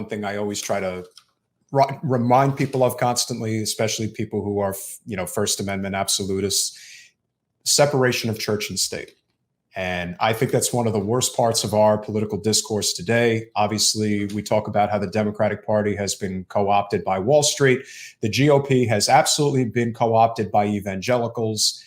one thing I always try to remind people of constantly, especially people who are, First Amendment absolutists: separation of church and state. And I think that's one of the worst parts of our political discourse today. Obviously, we talk about how the Democratic Party has been co-opted by Wall Street. The GOP has absolutely been co-opted by evangelicals.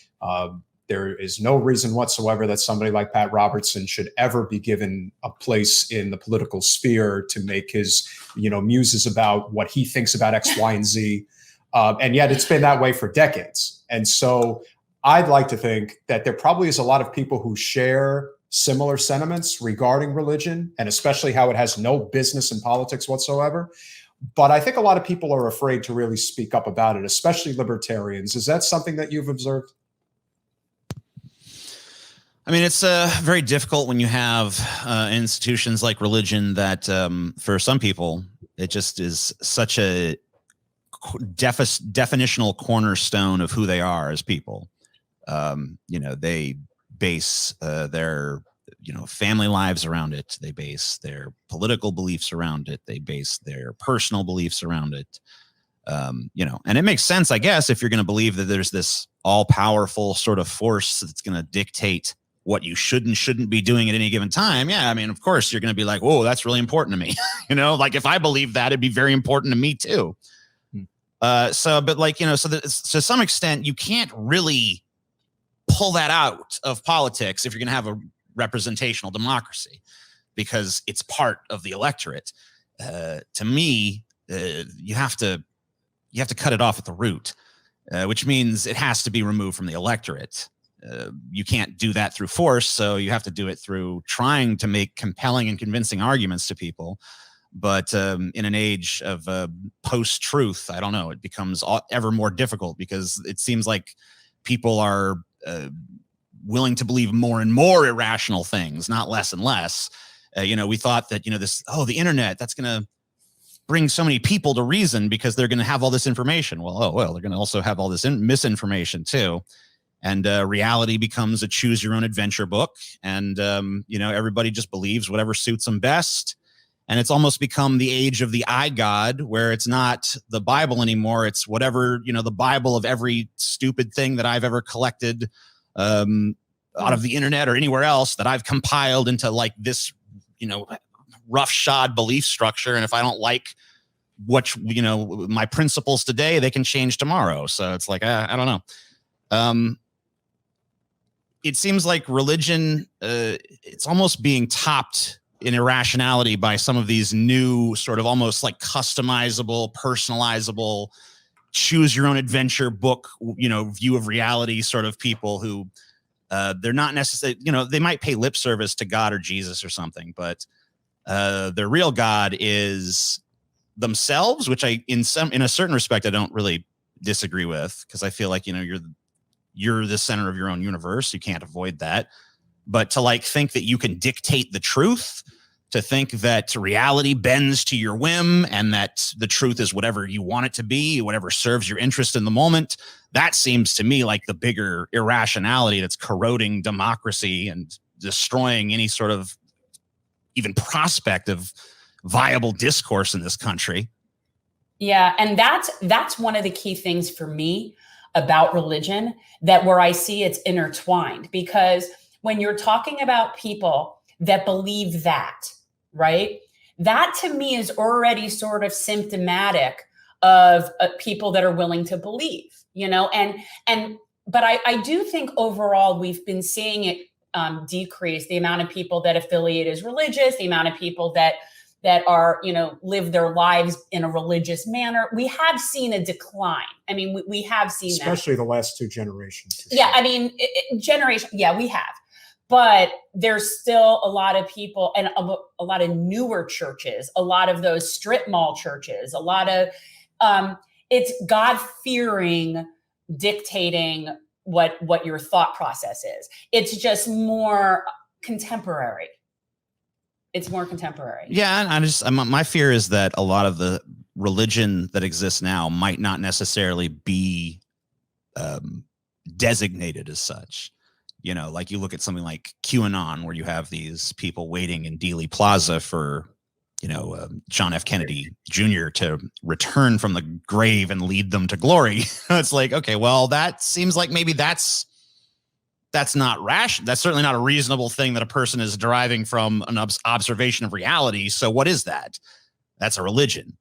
There is no reason whatsoever that somebody like Pat Robertson should ever be given a place in the political sphere to make his, muses about what he thinks about X, Y, and Z. And yet it's been that way for decades. And so I'd like to think that there probably is a lot of people who share similar sentiments regarding religion, and especially how it has no business in politics whatsoever. But I think a lot of people are afraid to really speak up about it, especially libertarians. Is that something that you've observed? I mean, it's very difficult when you have institutions like religion that for some people, it just is such a definitional cornerstone of who they are as people. They base their, family lives around it. They base their political beliefs around it. They base their personal beliefs around it. And it makes sense, I guess, if you're going to believe that there's this all powerful sort of force that's going to dictate what you should and shouldn't be doing at any given time. Yeah. I mean, of course you're going to be like, oh, that's really important to me. Like if I believe that, it'd be very important to me too. To some extent you can't really pull that out of politics if you're going to have a representational democracy, because it's part of the electorate. To me, you have to cut it off at the root, which means it has to be removed from the electorate. You can't do that through force, so you have to do it through trying to make compelling and convincing arguments to people. But in an age of post-truth, I don't know, it becomes ever more difficult, because it seems like people are willing to believe more and more irrational things, not less and less. We thought that, the internet, that's going to bring so many people to reason because they're going to have all this information. Well, they're going to also have all this misinformation too. And reality becomes a choose your own adventure book. And, everybody just believes whatever suits them best. And it's almost become the age of the I God, where it's not the Bible anymore. It's whatever, the Bible of every stupid thing that I've ever collected out of the internet or anywhere else that I've compiled into like this, roughshod belief structure. And if I don't like what, my principles today, they can change tomorrow. So it's like, I don't know. It seems like religion, it's almost being topped in irrationality by some of these new sort of almost like customizable, personalizable, choose your own adventure book, view of reality sort of people who they're not necessarily, they might pay lip service to God or Jesus or something, but their real God is themselves, which in a certain respect, I don't really disagree with, because I feel like, you're the center of your own universe. You can't avoid that. But to think that you can dictate the truth, to think that reality bends to your whim and that the truth is whatever you want it to be, whatever serves your interest in the moment, that seems to me like the bigger irrationality that's corroding democracy and destroying any sort of even prospect of viable discourse in this country. Yeah. And that's one of the key things for me about religion, that where I see it's intertwined, because when you're talking about people that believe that, right, that to me is already sort of symptomatic of people that are willing to believe, but I do think overall we've been seeing it decrease, the amount of people that affiliate as religious, the amount of people that are, live their lives in a religious manner. We have seen a decline. I mean, we have seen especially that. The last two generations. Yeah. Sure. I mean, generation. Yeah, we have. But there's still a lot of people, and a lot of newer churches, a lot of those strip mall churches, a lot of, it's God-fearing dictating what your thought process is. It's just more contemporary. It's more contemporary. Yeah, my fear is that a lot of the religion that exists now might not necessarily be designated as such. Like you look at something like QAnon, where you have these people waiting in Dealey Plaza for John F. Kennedy Jr. to return from the grave and lead them to glory. It's like, okay, well, that seems like maybe that's not rational. That's certainly not a reasonable thing that a person is deriving from an observation of reality. So what is that? That's a religion.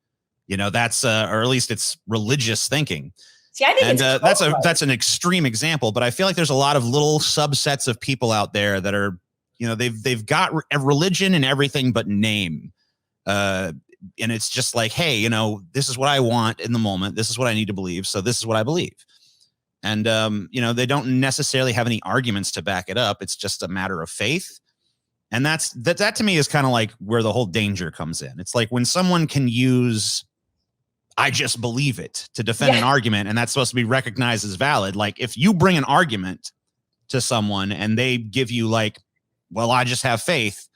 That's or at least it's religious thinking. See, I think that's an extreme example, but I feel like there's a lot of little subsets of people out there that are, they've got a religion and everything but name. And it's just like, hey, this is what I want in the moment. This is what I need to believe. So this is what I believe. And, they don't necessarily have any arguments to back it up. It's just a matter of faith. And that to me is kind of like where the whole danger comes in. It's like when someone can use, I just believe it to defend an argument, and that's supposed to be recognized as valid. Like if you bring an argument to someone and they give you like, well, I just have faith,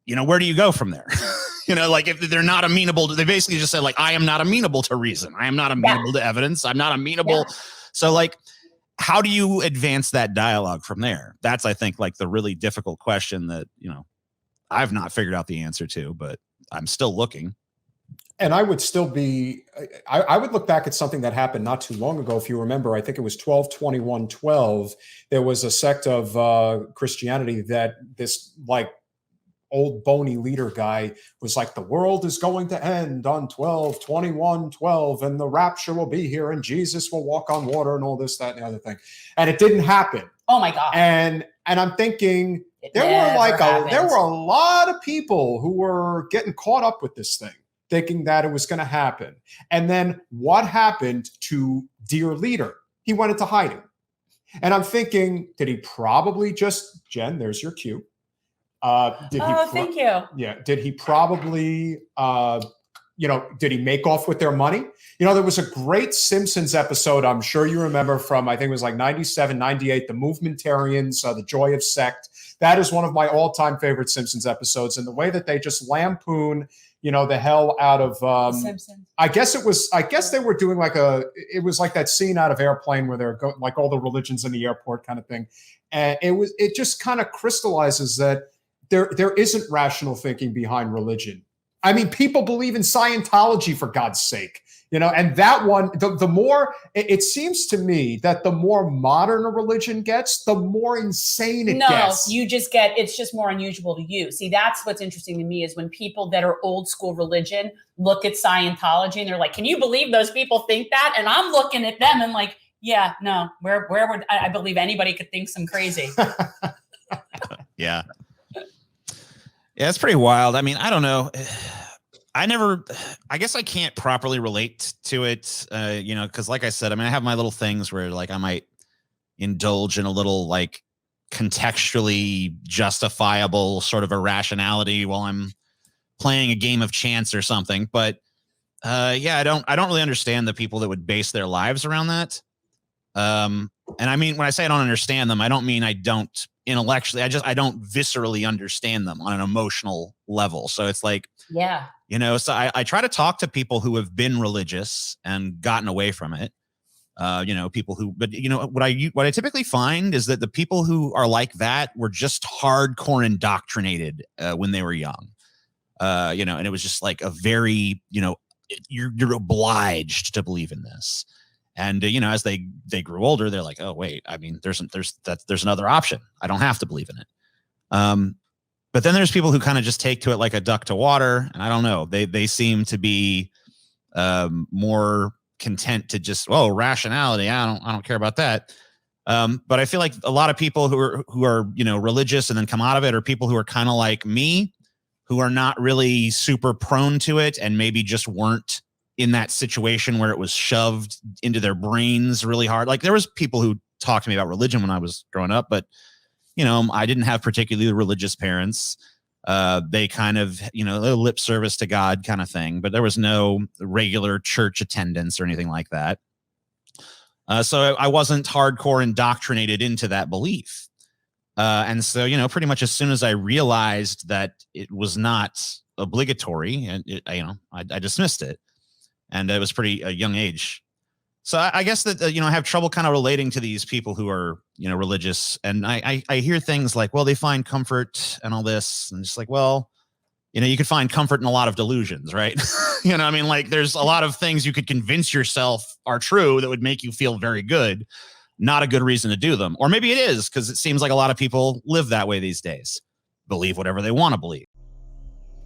where do you go from there? Like if they're not amenable to, they basically just said like, I am not amenable to reason. I am not amenable to evidence. I'm not amenable. Yeah. So like, how do you advance that dialogue from there? That's, I think, like the really difficult question that, I've not figured out the answer to, but I'm still looking. And I would still be, I would look back at something that happened not too long ago. If you remember, I think it was 12/21/12. There was a sect of Christianity that this like old bony leader guy was like, the world is going to end on 12/21/12 and the rapture will be here and Jesus will walk on water and all this, that, and the other thing. And it didn't happen. Oh my God. And I'm thinking there were a lot of people who were getting caught up with this thing, thinking that it was going to happen. And then what happened to dear leader? He went into hiding. And I'm thinking, did he probably just, Jen, there's your cue. Thank you. Yeah. Did he probably, did he make off with their money? There was a great Simpsons episode, I'm sure you remember, from, I think it was like 97, 98, The Movementarians, The Joy of Sect. That is one of my all-time favorite Simpsons episodes. And the way that they just lampoon, the hell out of, Simpsons. I guess they were doing it was like that scene out of Airplane where they're going, like all the religions in the airport kind of thing. And it just kind of crystallizes that there isn't rational thinking behind religion. I mean, people believe in Scientology, for God's sake, and that one, the more, it seems to me that the more modern a religion gets, the more insane it gets. No, it's just more unusual to you. See, that's what's interesting to me is when people that are old school religion look at Scientology and they're like, can you believe those people think that? And I'm looking at them and like, yeah, no, where would I believe anybody could think some crazy? Yeah. Yeah, it's pretty wild. I mean, I don't know. I guess I can't properly relate to it, because like I said, I mean, I have my little things where like I might indulge in a little like contextually justifiable sort of irrationality while I'm playing a game of chance or something. But I don't really understand the people that would base their lives around that. And I mean, when I say I don't understand them, I don't mean I don't intellectually. I don't viscerally understand them on an emotional level. So it's like, yeah, so I try to talk to people who have been religious and gotten away from it. People who, but what I typically find is that the people who are like that were just hardcore indoctrinated when they were young. And it was just like a very, you're obliged to believe in this. And, as they grew older, they're like, oh, wait, I mean, there's another option. I don't have to believe in it. But then there's people who kind of just take to it like a duck to water. And I don't know, they seem to be more content to just, rationality. I don't care about that. But I feel like a lot of people who are, religious and then come out of it are people who are kind of like me, who are not really super prone to it and maybe just weren't in that situation where it was shoved into their brains really hard. Like there was people who talked to me about religion when I was growing up, but I didn't have particularly religious parents. They kind of, lip service to God kind of thing, but there was no regular church attendance or anything like that. So I wasn't hardcore indoctrinated into that belief. And so, pretty much as soon as I realized that it was not obligatory, and I dismissed it. And it was pretty a young age. So I guess that, I have trouble kind of relating to these people who are, religious. And I hear things like, well, they find comfort and all this. And just like, well, you could find comfort in a lot of delusions, right? I mean, like there's a lot of things you could convince yourself are true that would make you feel very good. Not a good reason to do them. Or maybe it is, because it seems like a lot of people live that way these days. Believe whatever they want to believe.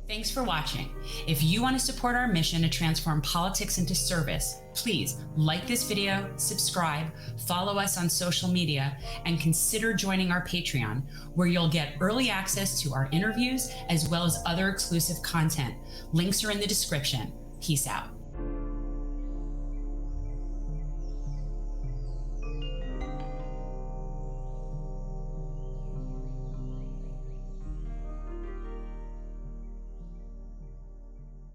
Thanks for watching. If you want to support our mission to transform politics into service, please like this video, subscribe, follow us on social media, and consider joining our Patreon, where you'll get early access to our interviews as well as other exclusive content. Links are in the description. Peace out.